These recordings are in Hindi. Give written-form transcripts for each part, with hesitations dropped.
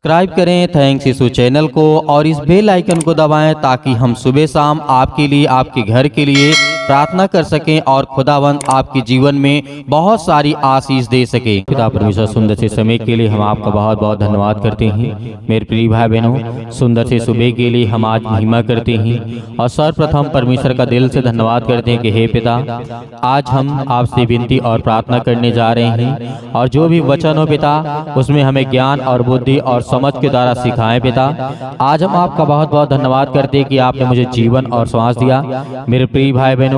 सब्सक्राइब करें थैंक्स यीशु चैनल को और इस बेल आइकन को दबाएं ताकि हम सुबह शाम आपके लिए आपके घर के लिए प्रार्थना कर सकें और खुदावंद आपके जीवन में बहुत सारी आशीष दे सके। पिता परमेश्वर, सुंदर से समय के लिए हम आपका बहुत बहुत धन्यवाद करते हैं। मेरे प्रिय भाई बहनों, सुंदर से सुबह के लिए हम आज महिमा करते हैं और सर्वप्रथम परमेश्वर का दिल से धन्यवाद करते हैं कि हे पिता, आज हम आपसे विनती और प्रार्थना करने जा रहे हैं और जो भी वचन हो पिता उसमें हमें ज्ञान और बुद्धि और समझ के द्वारा सिखाएं। पिता, आज हम आपका बहुत बहुत धन्यवाद करते हैं कि आपने मुझे जीवन और श्वास दिया। मेरे प्रिय भाई बहनों,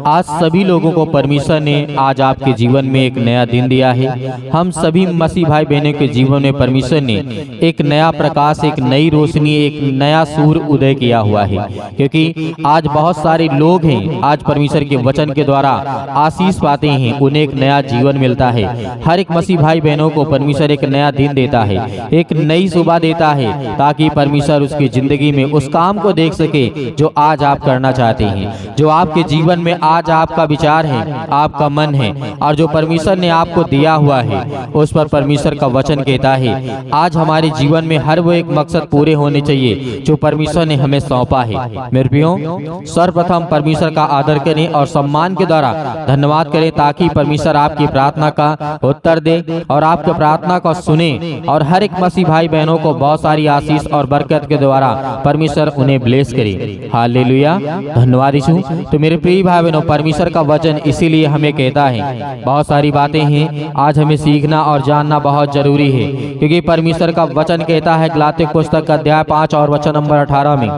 आज सभी लोगों को परमेश्वर ने आज आपके जीवन में एक नया दिन दिया है। हम सभी मसीह भाई बहनों के जीवन में परमेश्वर ने एक नया प्रकाश, एक नई रोशनी, एक नया सूर्य उदय किया हुआ है, क्योंकि आज बहुत सारे लोग हैं आज परमेश्वर के वचन के द्वारा आशीष पाते हैं, उन्हें एक नया जीवन मिलता है। हर एक मसीह भाई बहनों को परमेश्वर एक नया दिन देता है, एक नई सुबह देता है, ताकि परमेश्वर उसकी जिंदगी में उस काम को देख सके जो आज आप करना चाहते हैं, जो आपके जीवन में आज आपका विचार है, आपका मन है और जो परमेश्वर ने आपको दिया हुआ है उस पर परमेश्वर का वचन कहता है आज हमारे जीवन में हर वो एक मकसद पूरे होने चाहिए जो परमेश्वर ने हमें सौंपा है। मेरे प्रियो, सर्वप्रथम परमेश्वर का आदर करें और सम्मान के द्वारा धन्यवाद करें, ताकि परमेश्वर आपकी प्रार्थना का उत्तर दे और आपकी प्रार्थना को सुने और हर एक मसीह भाई बहनों को बहुत सारी आशीष और बरकत के द्वारा परमेश्वर उन्हें ब्लेस करे। हालेलुया, धन्यवाद यीशु। तो मेरे प्रिय भाई बहनों, परमेश्वर का वचन इसीलिए हमें कहता है बहुत सारी बातें हैं आज हमें सीखना और जानना बहुत जरूरी है, क्योंकि परमेश्वर का वचन कहता है गलातियों पुस्तक का अध्याय 5 और वचन नंबर 18 में,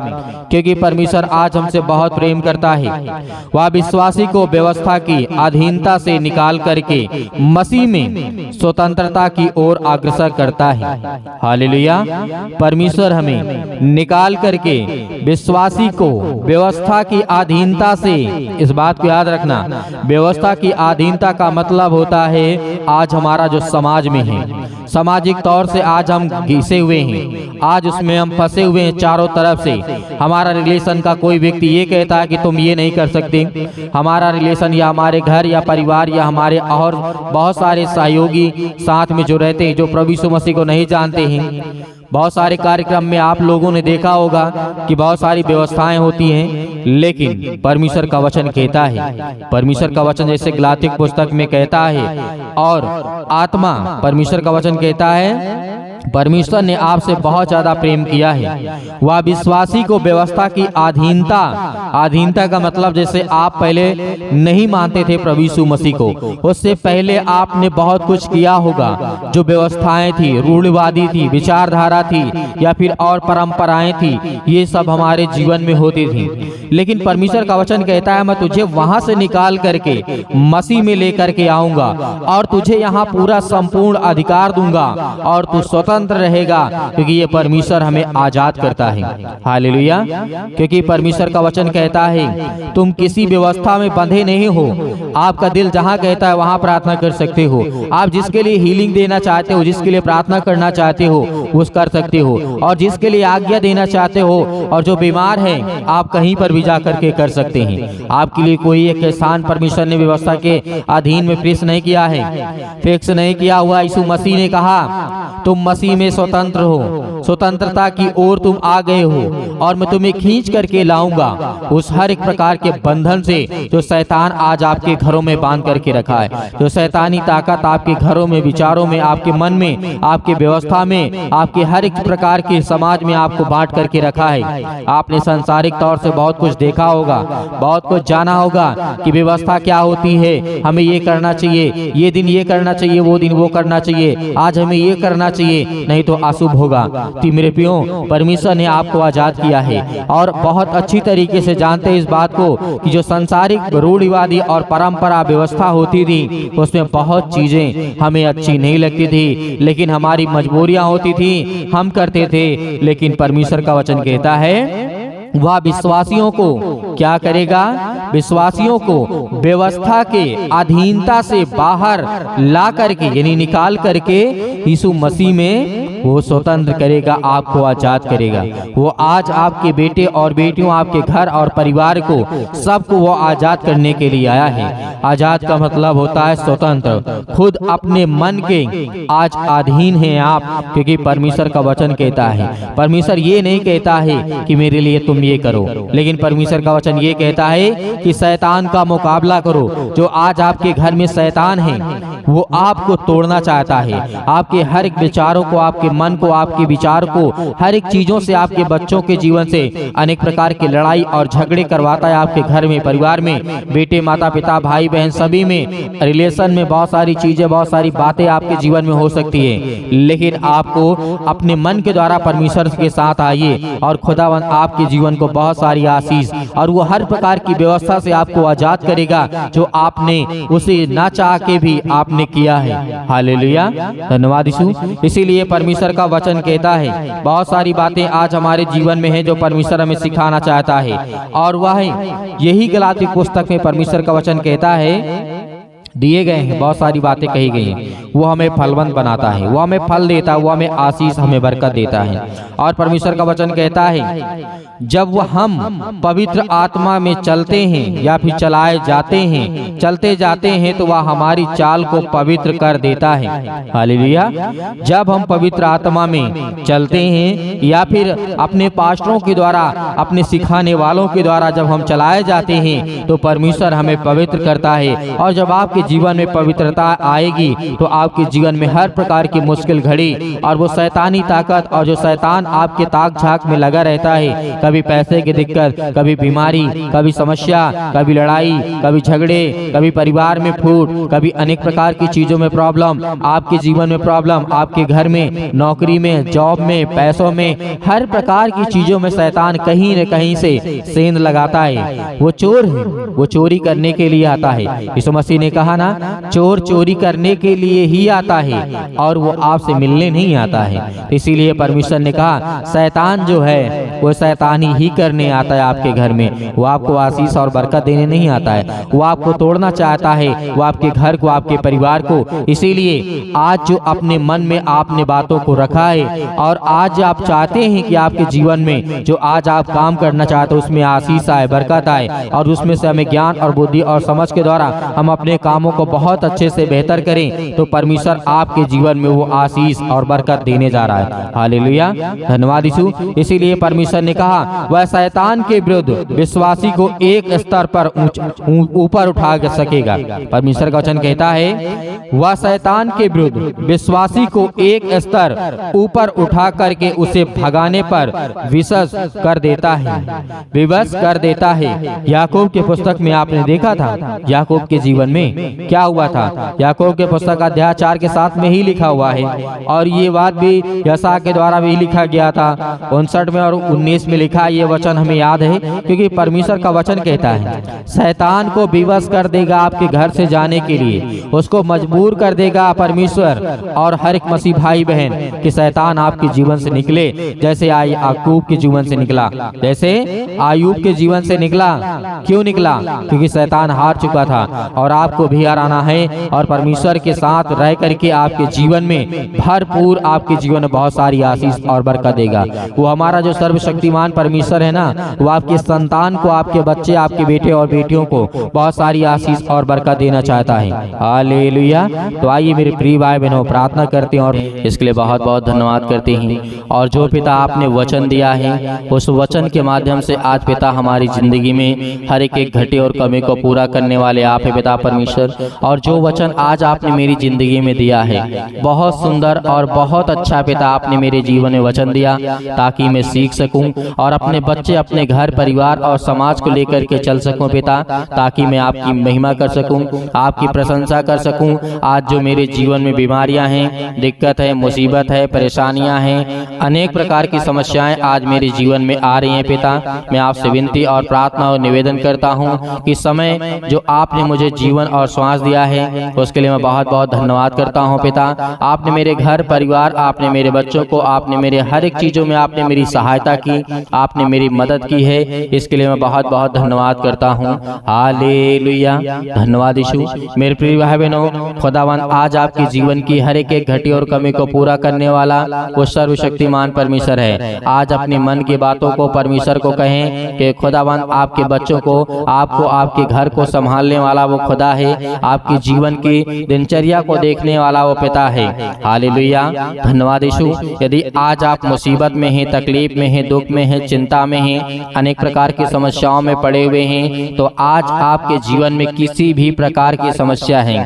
क्योंकि परमेश्वर आज हमसे बहुत प्रेम करता है, वह विश्वासी को व्यवस्था की अधीनता से निकाल करके मसीह में स्वतंत्रता की ओर अग्रसर करता है। हालेलुया, परमेश्वर हमें निकाल करके विश्वासी को व्यवस्था की अधीनता से, इस बात को याद रखना, व्यवस्था की अधीनता का मतलब होता है आज हमारा जो समाज में है, सामाजिक तौर से आज हम घिसे हुए हैं, आज उसमें हम फंसे हुए हैं चारों तरफ से। हमारा रिलेशन का कोई व्यक्ति ये कहता है कि तुम ये नहीं कर सकते, हमारा रिलेशन या हमारे घर या परिवार या हमारे और बहुत सारे सहयोगी साथ में जो रहते हैं जो प्रभु यीशु मसीह को नहीं जानते हैं, बहुत सारे कार्यक्रम में आप लोगों ने देखा होगा कि बहुत सारी व्यवस्थाएं होती हैं, लेकिन परमेश्वर का वचन कहता है, परमेश्वर का वचन जैसे गलातियों पुस्तक में कहता है और आत्मा परमेश्वर का वचन कहता है परमेश्वर ने आपसे बहुत ज्यादा प्रेम किया है, वह विश्वासी को व्यवस्था की अधीनता, अधीनता का मतलब जैसे आप पहले नहीं मानते थे प्रभु यीशु मसीह को, उससे पहले आपने बहुत कुछ किया होगा, जो व्यवस्थाएं थी, रूढ़िवादी थी, विचारधारा थी या फिर और परंपराएं थी, ये सब हमारे जीवन में होती थी। लेकिन परमेश्वर का वचन कहता है मैं तुझे वहां से निकाल करके मसीह में लेकर के आऊंगा और तुझे यहाँ पूरा संपूर्ण अधिकार दूंगा और तू स्वतंत्र रहेगा, क्योंकि ये परमेश्वर हमें आजाद करता है। हालेलुया, क्योंकि परमेश्वर का वचन कहता है तुम किसी व्यवस्था में बंधे नहीं हो, आपका दिल जहां कहता है वहां प्रार्थना कर सकते हो, आप जिसके लिए हीलिंग देना चाहते हो, जिसके लिए प्रार्थना करना चाहते हो वो कर सकते हो, और जिसके लिए आज्ञा देना चाहते हो और जो बीमार है आप कहीं पर भी जा करके कर सकते हैं। आपके लिए कोई एक स्थान परमेश्वर ने व्यवस्था के अधीन में फिक्स नहीं किया है, फिक्स नहीं किया हुआ। यीशु मसीह ने कहा तुम मसीह में स्वतंत्र हो, स्वतंत्रता की ओर तुम आ गए हो और मैं तुम्हें खींच करके लाऊंगा उस हर एक प्रकार के बंधन से जो शैतान आज आपके घरों में बांध करके रखा है, जो शैतानी ताकत आपके घरों में, विचारों में, आपके मन में, आपके व्यवस्था में, आपके हर एक प्रकार के समाज में आपको बांट करके रखा है। आपने सांसारिक तौर से बहुत कुछ देखा होगा, बहुत कुछ जाना होगा कि व्यवस्था क्या होती है, हमें ये करना चाहिए, ये दिन ये करना चाहिए, वो दिन वो करना चाहिए, आज हमें ये करना चाहिए, नहीं तो अशुभ होगा। तो मेरे प्रियो, परमेश्वर ने आपको आजाद किया है और बहुत अच्छी तरीके से जानते हैं इस बात को कि जो सांसारिक रूढ़िवादी और परंपरा व्यवस्था होती थी उसमें बहुत चीजें हमें अच्छी नहीं लगती थी, लेकिन हमारी मजबूरियां होती थी, हम करते थे। लेकिन परमेश्वर का वचन कहता है वह विश्वासियों को क्या करेगा, विश्वासियों को व्यवस्था के अधीनता से बाहर ला करके यानी निकाल करके यीशु मसीह में वो स्वतंत्र करेगा, आपको आजाद करेगा। वो आज आपके बेटे और बेटियों, आपके घर और परिवार को, सबको वो आजाद करने के लिए आया है। आजाद का मतलब होता है स्वतंत्र, खुद अपने मन के आज अधीन हैं आप, क्योंकि परमेश्वर का वचन कहता है, परमेश्वर ये नहीं कहता है कि मेरे लिए तुम ये करो, लेकिन परमेश्वर का वचन ये कहता है कि शैतान का मुकाबला करो। जो आज आपके घर में शैतान है वो आपको तोड़ना चाहता है, आपके हर एक विचारों को, आपके मन को, आपके विचार को, हर एक चीजों से, आपके बच्चों के जीवन से अनेक प्रकार की लड़ाई और झगड़े करवाता है। आपके घर में, परिवार में, बेटे, माता पिता, भाई बहन, सभी में, रिलेशन में बहुत सारी चीजें, बहुत सारी बातें आपके जीवन में हो सकती है, लेकिन आपको अपने मन के द्वारा परमेश्वर के साथ आइए और खुदावंद आपके जीवन को बहुत सारी आशीष और वो हर प्रकार की व्यवस्था से आपको आजाद करेगा जो आपने उसे ना चाह के भी आपने किया है। हालेलुया, धन्यवाद यीशु। इसीलिए परमेश्वर का वचन कहता है बहुत सारी बातें आज हमारे जीवन में है जो परमेश्वर हमें सिखाना चाहता है, और वह यही गलाती पुस्तक में परमेश्वर का वचन कहता है, दिए गए हैं, बहुत सारी बातें कही गई हैं, वो हमें फलवंत बनाता है, वो हमें फल देता है, वो हमें आशीष, हमें बरकत देता है। और परमेश्वर का वचन कहता है जब वह हम पवित्र आत्मा में चलते हैं या फिर चलाए जाते हैं, चलते जाते हैं, तो वह हमारी चाल को पवित्र कर देता है। हालेलुया। जब हम पवित्र आत्मा में चलते हैं या फिर अपने पास्टरों के द्वारा, अपने सिखाने वालों के द्वारा जब हम चलाए जाते हैं, तो परमेश्वर हमें पवित्र करता है। और जब आपके जीवन में पवित्रता आएगी तो आपके जीवन में हर प्रकार की मुश्किल घड़ी और वो शैतानी ताकत और जो शैतान आपके ताक झाक में लगा रहता है, कभी पैसे की दिक्कत, कभी बीमारी, कभी समस्या, कभी लड़ाई, कभी झगड़े, कभी परिवार में फूट, कभी अनेक प्रकार की चीजों में प्रॉब्लम, आपके जीवन में प्रॉब्लम, आपके घर में, नौकरी में, जॉब में, पैसों में, हर प्रकार की चीजों में शैतान कहीं न कहीं से सेंध लगाता है। वो चोर है, वो चोरी करने के लिए आता है। यीशु मसीह ने कहा ना, चोर चोरी करने के लिए ही आता है और वो आपसे मिलने नहीं आता है। इसीलिए परमेश्वर ने कहा शैतान जो है वो शैतानी ही करने आता है आपके घर में, वो आपको आशीष और बरकत देने नहीं आता है, वो आपको तोड़ना चाहता है, वो आपके घर को, आपके परिवार को। इसीलिए आज जो अपने मन में आपने बातों को रखा है और आज आप चाहते हैं कि आपके जीवन में जो आज आप काम करना चाहते हो उसमें आशीष आए, बरकत आए और उसमें से हमें ज्ञान और बुद्धि और समझ के द्वारा हम अपने कामों को बहुत अच्छे से बेहतर करें, तो परमेश्वर आपके जीवन में वो आशीष और बरकत देने जा रहा है। हालेलुया, धन्यवाद यीशु। इसीलिए परमेश्वर ने कहा वह शैतान के विरुद्ध विश्वासी को एक स्तर पर ऊपर उठा सकेगा। परमेश्वर का वचन कहता है वह शैतान के विरुद्ध विश्वासी को एक स्तर ऊपर उठा करके उसे भगाने पर विवश कर देता है, विवश कर देता है। याकूब के पुस्तक में आपने देखा था याकूब के जीवन में क्या हुआ था। याकूब के पुस्तक अध्याय 4 के 7 में ही लिखा हुआ है और ये बात भी यशायाह के द्वारा भी लिखा गया था। 59 में और 19 में लिखा, ये वचन हमें याद है क्योंकि परमेश्वर का वचन कहता है शैतान को विवश कर देगा आपके घर से जाने के लिए, उसको मजबूर कर देगा परमेश्वर और हर एक मसीह भाई बहन कि शैतान आपके जीवन से निकले, जैसे याकूब के जीवन से निकला, जैसे आयूब के जीवन से निकला। क्यों निकला? क्योंकि शैतान हार चुका था और आपको भी हाराना है और परमेश्वर के साथ रह करके आपके जीवन में भरपूर आपके जीवन में बहुत सारी आशीष और बरकत देगा। वो हमारा जो सर्वशक्तिमान परमेश्वर है ना, वो आपके संतान को, आपके बच्चे, आपके बेटे और बेटियों को बहुत सारी आशीष और बरकत देना चाहता है। हालेलुया। तो आइए मेरे प्रिय भाई बहनों प्रार्थना करते हैं और इसके लिए बहुत बहुत धन्यवाद करते हैं। और जो पिता आपने वचन दिया है उस वचन के माध्यम से आज पिता हमारी जिंदगी में हर एक घटे और कमी को पूरा करने वाले आप है पिता परमेश्वर। और जो वचन आज आपने मेरी जिंदगी में दिया है बहुत सुंदर और बहुत अच्छा पिता आपने मेरे जीवन में वचन दिया ताकि मैं सीख सकूं और अपने बच्चे, अपने घर परिवार और समाज को लेकर के चल सकूं पिता, ताकि मैं आपकी महिमा कर सकूं, आपकी प्रशंसा कर सकूं। आज जो मेरे जीवन में बीमारियां हैं, दिक्कत है, मुसीबत है, परेशानियां हैं, अनेक प्रकार की समस्याएं आज मेरे जीवन में आ रही हैं पिता, मैं आपसे विनती और प्रार्थना और निवेदन करता हूं कि समय जो आपने मुझे जीवन और श्वास दिया है उसके लिए मैं बहुत बहुत धन्यवाद करता हूं पिता। आपने मेरे घर परिवार, आपने मेरे बच्चों को, आपने मेरे हर एक चीजों में आपने मेरी सहायता की आपने मेरी मदद की है, इसके लिए मैं बहुत बहुत धन्यवाद करता हूँ। हालेलुया, धन्यवाद यीशु। मेरे प्रिय भाई बहनों, खुदावन आज आपके जीवन की हर एक घटी और कमी को पूरा करने वाला वो सर्वशक्तिमान परमेश्वर है। आज अपने मन की बातों को परमेश्वर को कहें कि खुदावन आपके बच्चों को, आपको, आपके घर को संभालने वाला वो खुदा है, आपके जीवन की दिनचर्या को देखने वाला वो पिता है। हालेलुया, धन्यवाद यीशु। यदि आज आप मुसीबत में हैं, तकलीफ में हैं, दुख में हैं, चिंता में हैं, अनेक प्रकार की समस्याओं में पड़े हुए हैं, तो आज आपके जीवन में किसी भी प्रकार की समस्या है,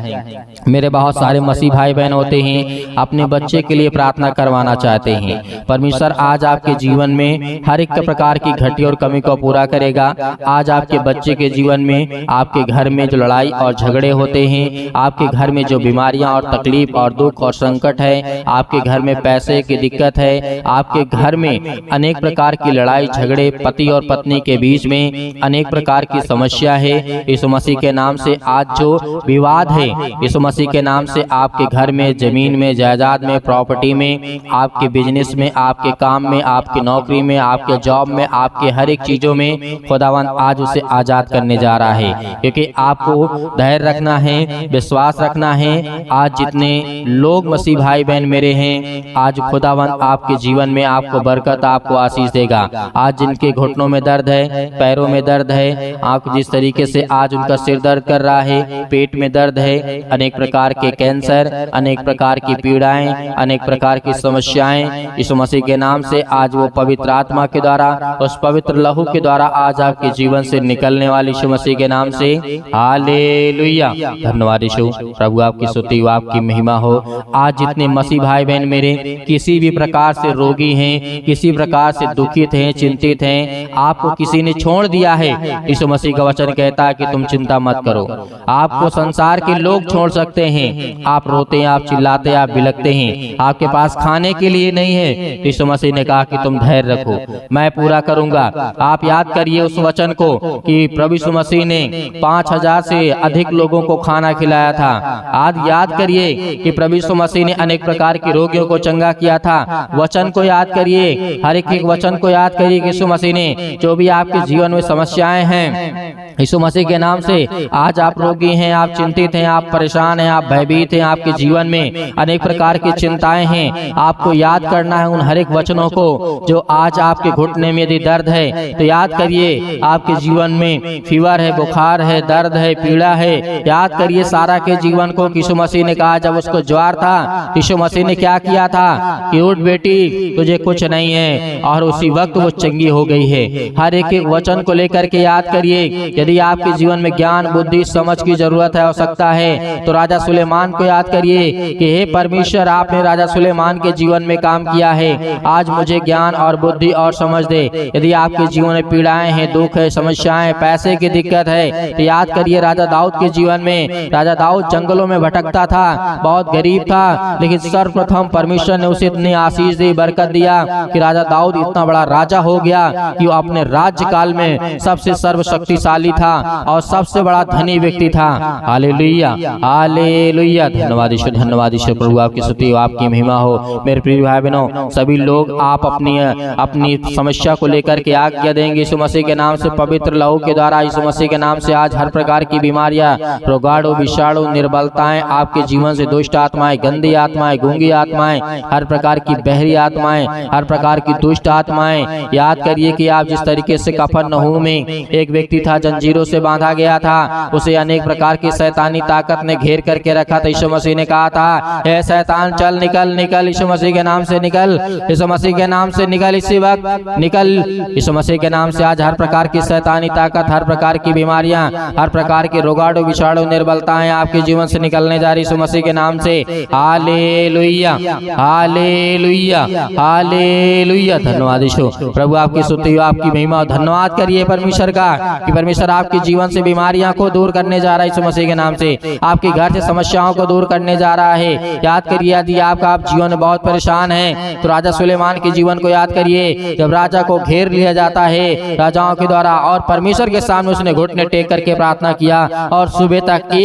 मेरे बहुत सारे मसीह भाई बहन होते हैं अपने बच्चे के लिए प्रार्थना करवाना चाहते हैं। परमेश्वर आज आपके जीवन में हर एक प्रकार की घटी और कमी को पूरा करेगा। आज आपके बच्चे के जीवन में, आपके घर में जो लड़ाई और झगड़े होते हैं, आपके घर में जो बीमारियां और तकलीफ और दुख और संकट है, आपके घर में पैसे की दिक्कत है, आपके घर में अनेक प्रकार की लड़ाई झगड़े, पति और पत्नी के बीच में अनेक प्रकार की समस्या है, यीशु मसीह के नाम से आज जो विवाद है, यीशु मसीह के नाम से आपके घर में, जमीन में, जायदाद में, प्रॉपर्टी में, आपके बिजनेस में, आपके काम में, आपकी नौकरी में, आपके जॉब में, आपके हर एक चीजों में खुदावन आज उसे आजाद करने जा रहा है। क्योंकि आपको धैर्य रखना है, विश्वास रखना है। आज जितने लोग मसीह भाई बहन मेरे हैं, आज खुदावन आपके जीवन में आपको बरकत, आपको आशीष देगा। आज जिनके घुटनों में दर्द है, पैरों में दर्द है, आप जिस तरीके से आज उनका सिर दर्द कर रहा है, पेट में दर्द है, अनेक प्रकार के कैंसर, अनेक प्रकार की पीड़ाएं, अनेक प्रकार की समस्याएं, यीशु मसीह के नाम से आज वो पवित्र आत्मा के द्वारा, उस पवित्र लहू के द्वारा आज आपके जीवन से निकलने वाली यीशु मसीह के नाम से। हालेलुया, धन्यवाद यीशु। प्रभु आपकी स्तुति हो, आपकी महिमा हो। आज जितने मसीह भाई बहन मेरे किसी भी प्रकार से रोगी हैं, किसी प्रकार से दुखित हैं, चिंतित हैं, आपको किसी ने छोड़ दिया है, यीशु मसीह का वचन कहता है कि तुम चिंता मत करो। आपको संसार के लोग छोड़ सकते हैं, आप रोते हैं, आप चिल्लाते हैं, आप बिलखते हैं, आपके पास खाने के लिए नहीं है, यीशु मसीह ने कहा कि तुम धैर्य रखो, मैं पूरा करूंगा। आप याद करिए उस वचन को कि प्रभु यीशु मसीह ने 5000 से अधिक लोगों को खाना खिलाया था। आज याद करिए कि प्रभु यीशु मसीह ने अनेक प्रकार के रोगियों को चंगा किया था। वचन को याद करिए, हर एक वचन को याद करिए कि यीशु मसीह ने जो भी आपके जीवन में समस्याएं हैं, यीशु मसीह के नाम से आज आप रोगी हैं, आप चिंतित हैं, आप परेशान हैं, आप भयभीत हैं, आपके जीवन में अनेक प्रकार की चिंताएं हैं, आपको याद करना है उन हर एक वचनों को। जो आज आपके घुटने में यदि दर्द है तो याद करिए, आपके जीवन में फीवर है, बुखार है, दर्द है, पीड़ा है, याद करिए सारा के जीवन को। यीशु मसीह ने कहा जब उसको ज्वार था, यीशु मसीह ने क्या किया था कि उठ बेटी, तुझे कुछ नहीं है, और उसी वक्त वो चंगी हो गई है। हर एक वचन को लेकर के याद करिए। यदि आपके जीवन में ज्ञान, बुद्धि, समझ की जरूरत है, आवश्यकता है, तो राजा सुलेमान को याद करिए कि हे परमेश्वर, आपने राजा सुलेमान के जीवन में काम किया है, आज मुझे ज्ञान और बुद्धि और समझ दे। यदि आपके जीवन में पीड़ाएं हैं, दुख है, समस्याएं, पैसे की दिक्कत है, तो याद करिए राजा दाऊद के जीवन में। राजा दाऊद जंगलों में भटकता था, बहुत गरीब था, लेकिन सर्वप्रथम परमेश्वर ने उसे इतनी आशीष दी, बरकत दिया कि राजा दाऊद इतना बड़ा राजा हो गया कि वो अपने राज्य काल में सबसे सर्वशक्तिशाली था और सबसे बड़ा धनी व्यक्ति था। हालेलुया, हालेलुया, धन्यवाद यीशु, धन्यवाद यीशु। प्रभु आपकी स्तुति हो, आपकी महिमा हो। मेरे प्रिय भाई बहनों, सभी लोग आप अपनी समस्या को लेकर के आज्ञा देंगे यीशु मसीह के नाम से, पवित्र लहू के द्वारा यीशु मसीह के नाम से। आज हर प्रकार की बीमारियां, रोगाणु, विषाणु, निर्बलताएं, आपके जीवन से दुष्ट आत्माएं, गंदी आत्माएं, गूंगी आत्माएं, हर प्रकार की बहरी आत्माएं, हर प्रकार की दुष्ट आत्माएं, याद करिए कि आप जिस तरीके से कफरनहूम में एक व्यक्ति था, जंजीरों से बांधा गया था, उसे अनेक प्रकार की शैतानी ताकत ने घेर करके रखा था। यीशु मसीह ने कहा था, हे शैतान चल, निकल, निकल, यीशु मसीह के नाम से निकल, यीशु मसीह के नाम से निकल, इसी वक्त निकल, यीशु मसीह के नाम से। आज हर प्रकार की शैतानी ताकत, हर प्रकार की बीमारियां, हर प्रकार के रोगाणु, विषाणु, निर्बलताएं आपके जीवन से निकलने जा रही यीशु मसीह के नाम से। हालेलुया, हालेलुया, हालेलुया, धन्यवाद यीशु। प्रभु आपकी स्तुति हो, आपकी महिमा। धन्यवाद करिए परमेश्वर का कि परमेश्वर आपके जीवन से बीमारियां को दूर करने जा रहा है यीशु मसीह के नाम से। आपके घर से समस्याओं को दूर करने जा रहा है। याद करिए, यदि आपका आप जीवन में बहुत परेशान है तो राजा सुलेमान के जीवन को याद करिए। जब राजा को घेर लिया जाता है राजाओं के द्वारा और परमेश्वर के सामने उसने घुटने टेक करके प्रार्थना किया और सुबह तक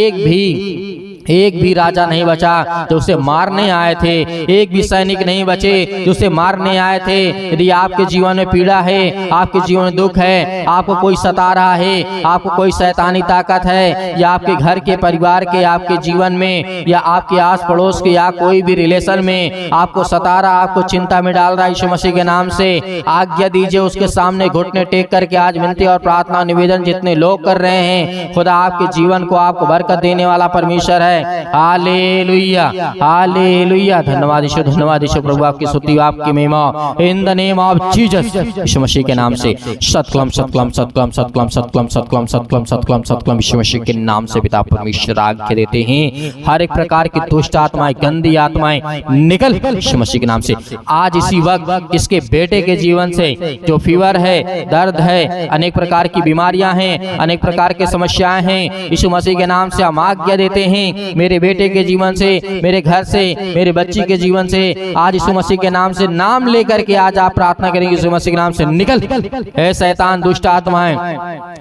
एक भी राजा नहीं बचा जो उसे मारने आए थे, एक भी सैनिक नहीं बचे जो उसे मारने आए थे। यदि आपके जीवन में पीड़ा है, आपके जीवन में दुख है, आपको कोई सता रहा है, आपको कोई शैतानी ताकत है, या आपके घर के परिवार के, आपके जीवन में या आपके आस पड़ोस के या कोई भी रिलेशन में आपको सता रहा, आपको चिंता में डाल रहा है, यीशु मसीह के नाम से आज्ञा दीजिए। उसके सामने घुटने टेक करके आज विनती और प्रार्थना निवेदन जितने लोग कर रहे हैं, खुदा आपके जीवन को आपको बरकत देने वाला परमेश्वर है। Hallelujah, hallelujah. धन्यवाद यीशु, धन्यवाद यीशु प्रभु, आपकी स्तुति, आपकी महिमा in the name of Jesus, Yeshu Masih के नाम से। सतक्लम सतक्लम सतक्लम सतक्लम सतक्लम सतक्लम सतक्लम सतक्लम सतक्लम, यीशु मसीह के नाम से पिता परमेश्वर आज्ञा देते हैं हर एक प्रकार की दुष्ट आत्माएं, गंदी आत्माएं निकल यीशु मसीह के नाम से। आज इसी वक्त इसके बेटे के जीवन से जो फीवर है, दर्द है, अनेक प्रकार की बीमारियां हैं, अनेक प्रकार की समस्याएं हैं, यीशु मसीह के नाम से हम आज्ञा देते हैं मेरे बेटे के जीवन से, मेरे घर से, मेरे बच्ची के जीवन से, आज यीशु मसीह के नाम से नाम लेकर के आज आप प्रार्थना करेंगे यीशु मसीह के नाम से निकल। ऐ शैतान, दुष्ट आत्माएं,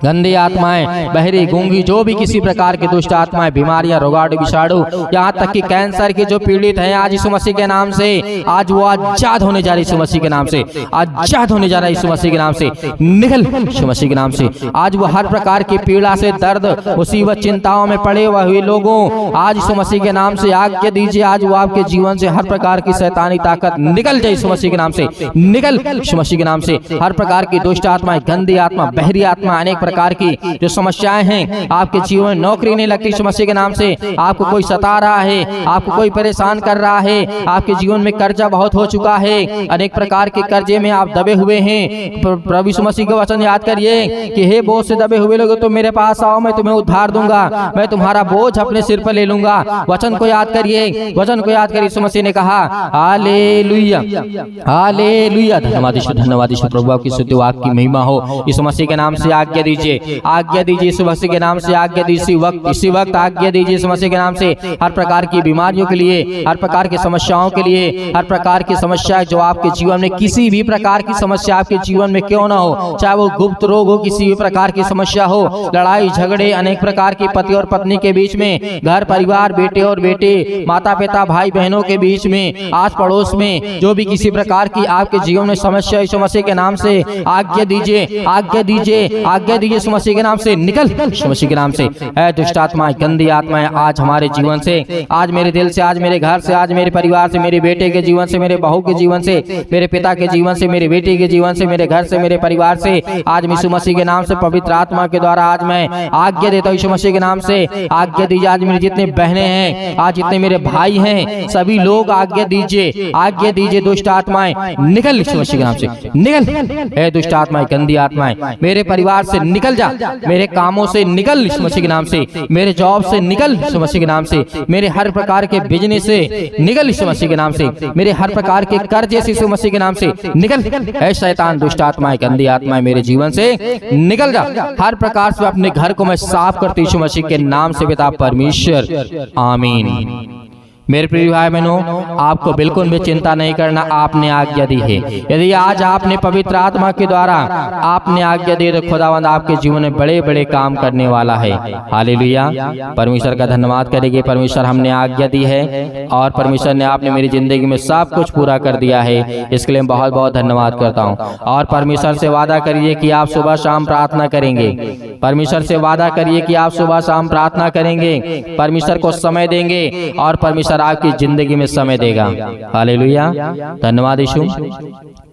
गंदी आत्माएं, बहरी, गूंगी, जो भी किसी प्रकार की दुष्ट आत्माएं, बीमारियां, रोगाणु, विषाणु, यहाँ तक कि कैंसर के जो पीड़ित हैं, आज यीशु मसीह के नाम से आज वो आजाद होने जा रही है यीशु मसीह के नाम से, आजाद होने जा रहा है यीशु मसीह के नाम से निकल यीशु मसीह के नाम से। आज वो हर प्रकार की पीड़ा से, दर्द, मुसीबत, चिंताओं में पड़े हुए लोगों, आज यीशु मसीह के नाम से आज्ञा दीजिए, आज वो आपके जीवन से हर प्रकार की शैतानी ताकत निकल जाए यीशु मसीह के नाम से निकल यीशु मसीह के नाम से। हर प्रकार की दुष्ट आत्माएं, गंदी आत्मा, बहरी आत्मा, अनेक प्रकार की जो समस्याएं हैं आपके जीवन में, नौकरी नहीं लगती यीशु मसीह के नाम से, आपको कोई सता रहा है, आपको कोई परेशान कर रहा है, आपके जीवन में कर्जा बहुत हो चुका है, अनेक प्रकार के कर्जे में आप दबे हुए हैं, प्रभु यीशु मसीह का वचन याद करिए कि हे बोझ से दबे हुए लोग तो मेरे पास आओ, मैं तुम्हें उद्धार दूंगा, मैं तुम्हारा बोझ अपने सिर पर ले लूंगा। वचन को याद करिए, वचन को याद करिए। यीशु मसीह ने कहा हालेलुया, हालेलुया। धन्यवाद यीशु, धन्यवाद यीशु प्रभु, आपकी स्तुति हो, आपकी महिमा हो। यीशु मसीह के नाम से आज्ञा दीजिए, आज्ञा दीजिए यीशु मसीह के नाम से आज्ञा दीजिए, इसी वक्त आज्ञा दीजिए यीशु मसीह के नाम से। हर प्रकार की बीमारियों के लिए, हर प्रकार की समस्याओं के लिए, हर प्रकार की समस्या जो आपके जीवन में, किसी भी प्रकार की समस्या आपके जीवन में क्यों ना हो, चाहे वो गुप्त रोग हो, किसी भी प्रकार की समस्या हो, लड़ाई झगड़े, अनेक प्रकार की पति और पत्नी के बीच में, घर परिवार, बेटे और बेटे, माता पिता, भाई बहनों के बीच में, आस पड़ोस में, जो भी किसी प्रकार की आपके जीवन में समस्या, यीशु मसीह के नाम से आज्ञा दीजिए, आज्ञा दीजिए, आज्ञा दीजिए यीशु मसीह के नाम से निकल यीशु मसीह के नाम से। है दुष्ट आत्माएं, गंदी आत्माएं आज हमारे जीवन से, आज मेरे दिल से, आज मेरे घर से, आज मेरे परिवार से, मेरे बेटे के जीवन से, मेरे बहू के जीवन से, मेरे पिता के जीवन से, मेरे बेटे के जीवन से, मेरे घर से, मेरे परिवार से, आज यीशु मसीह के नाम से पवित्र आत्मा के द्वारा आज मैं आज्ञा देता हूँ यीशु मसीह के नाम से आज्ञा दीजिए। आज मेरे जितने बहनें हैं, आज जितने मेरे भाई हैं, सभी लोग आज्ञा दीजिए, आज्ञा दीजिए। दुष्ट आत्माएं निकल यीशु मसीह के नाम से निकल। ए दुष्ट आत्माएं, गंदी आत्माएं मेरे परिवार से निकल जा, मेरे कामों से निकल यीशु मसीह के नाम से, मेरे जॉब से निकल यीशु मसीह के नाम से, मेरे हर प्रकार के बिजनेस से निकल यीशु मसीह के नाम से, मेरे हर प्रकार के कर्जे से यीशु मसीह के नाम से निकल। ऐ शैतान, दुष्ट आत्माएं, गंदी आत्माएं मेरे जीवन से निकल जा। हर प्रकार से अपने घर को मैं साफ करती यीशु मसीह के नाम से पिता परमेश्वर, आमीन। मेरे प्रिय भाई बहनों, आपको बिल्कुल भी चिंता नहीं करना, आपने आज्ञा दी है। यदि आज आपने पवित्र आत्मा के द्वारा आपने आज्ञा दी तो खुदावंद आपके जीवन में बड़े बड़े काम करने वाला है। हालेलुया। परमेश्वर का धन्यवाद करेंगे। परमेश्वर, हमने आज्ञा दी है और परमेश्वर ने आपने मेरी जिंदगी में सब कुछ पूरा कर दिया है, इसके लिए बहुत बहुत धन्यवाद करता हूँ। और परमेश्वर से वादा करिए कि आप सुबह शाम प्रार्थना करेंगे। परमेश्वर से वादा करिए कि आप सुबह शाम प्रार्थना करेंगे, परमेश्वर को समय देंगे और परमेश्वर आपकी जिंदगी में समय देगा। हालेलुया। धन्यवाद यीशु।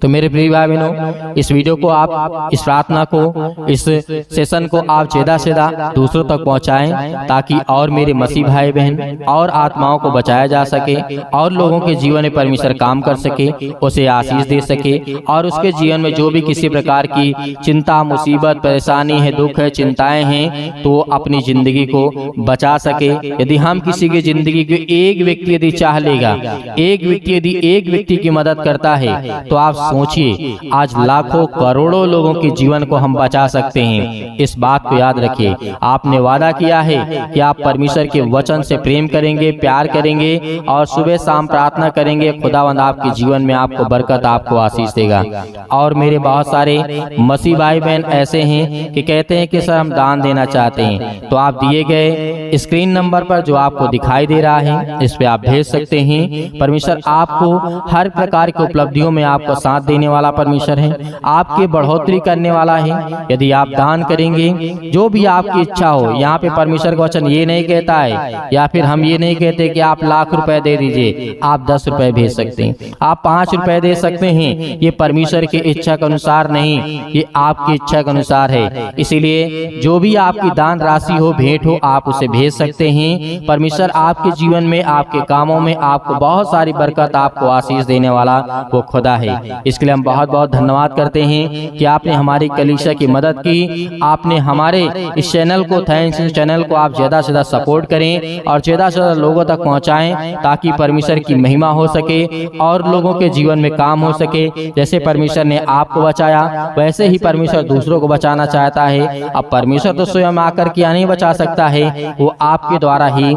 तो मेरे प्रिय भाई बहनों, इस वीडियो को आप, इस प्रार्थना को, इस सेशन को आप ज्यादा से ज्यादा दूसरों तक पहुंचाएं, ताकि और मेरे मसीह भाई बहन और आत्माओं को बचाया जा सके और लोगों के जीवन में परमेश्वर काम कर सके, उसे आशीष दे सके और उसके जीवन में जो भी किसी प्रकार की चिंता, मुसीबत, परेशानी है, दुख है, चिंताएं हैं तो अपनी जिंदगी को बचा सके। यदि हम किसी की जिंदगी को एक व्यक्ति यदि चाह लेगा, एक व्यक्ति यदि एक व्यक्ति की मदद करता है तो आप सोचिए आज लाखों करोड़ों लोगों के जीवन को हम बचा सकते हैं। इस बात को याद रखिए। आपने वादा किया है कि आप परमेश्वर के वचन से प्रेम करेंगे, प्यार करेंगे और सुबह शाम प्रार्थना करेंगे। खुदावंद आपके जीवन में आपको बरकत, आपको आशीष देगा। और मेरे बहुत सारे मसीह भाई बहन ऐसे हैं कि कहते हैं कि सर हम दान देना चाहते हैं, तो आप दिए गए स्क्रीन नंबर पर जो आपको दिखाई दे रहा है इस पे आप भेज सकते हैं। परमेश्वर आपको हर प्रकार की उपलब्धियों में आपको साथ देने वाला परमेश्वर है, आपकी बढ़ोतरी करने वाला है। यदि आप दान करेंगे, जो भी आपकी इच्छा हो, यहाँ पे परमेश्वर का वचन ये नहीं कहता है या फिर हम ये नहीं कहते कि आप लाख रुपए दे दीजिए। आप 10 रुपए भेज सकते हैं, आप 5 रुपए दे सकते हैं। ये परमेश्वर की इच्छा के अनुसार नहीं, ये आपकी इच्छा के अनुसार है। इसीलिए जो भी आपकी दान राशि हो, भेंट हो, आप उसे भेज सकते हैं। परमेश्वर आपके जीवन में, आपके कामों में आपको बहुत सारी बरकत, आपको आशीष देने वाला वो खुदा है। इसके लिए हम बहुत बहुत धन्यवाद करते हैं कि आपने हमारी कलीसिया की मदद की। आपने हमारे इस चैनल को, थैंक्स, इस चैनल को आप ज्यादा से ज्यादा सपोर्ट करें और ज्यादा से ज्यादा लोगों तक पहुंचाएं ताकि परमेश्वर की महिमा हो सके और लोगों के जीवन में काम हो सके। जैसे परमेश्वर ने आपको बचाया वैसे ही परमेश्वर दूसरों को बचाना चाहता है। अब परमेश्वर तो स्वयं आकर क्या नहीं बचा सकता है, वो आपके द्वारा ही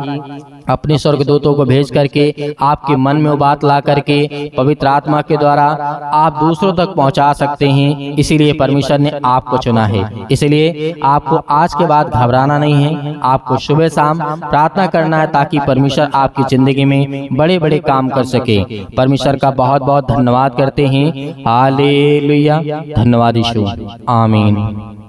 अपने स्वर्गदूतों को भेज करके आपके मन में वो बात ला करके पवित्र आत्मा के द्वारा आप दूसरों तक पहुंचा सकते हैं। इसीलिए परमेश्वर ने आपको चुना है। इसलिए आपको आज के बाद घबराना नहीं है, आपको सुबह शाम प्रार्थना करना है ताकि परमेश्वर आपकी जिंदगी में बड़े बड़े काम कर सके। परमेश्वर का बहुत बहुत धन्यवाद करते हैं। हालेलुया, धन्यवाद यीशु, आमीन।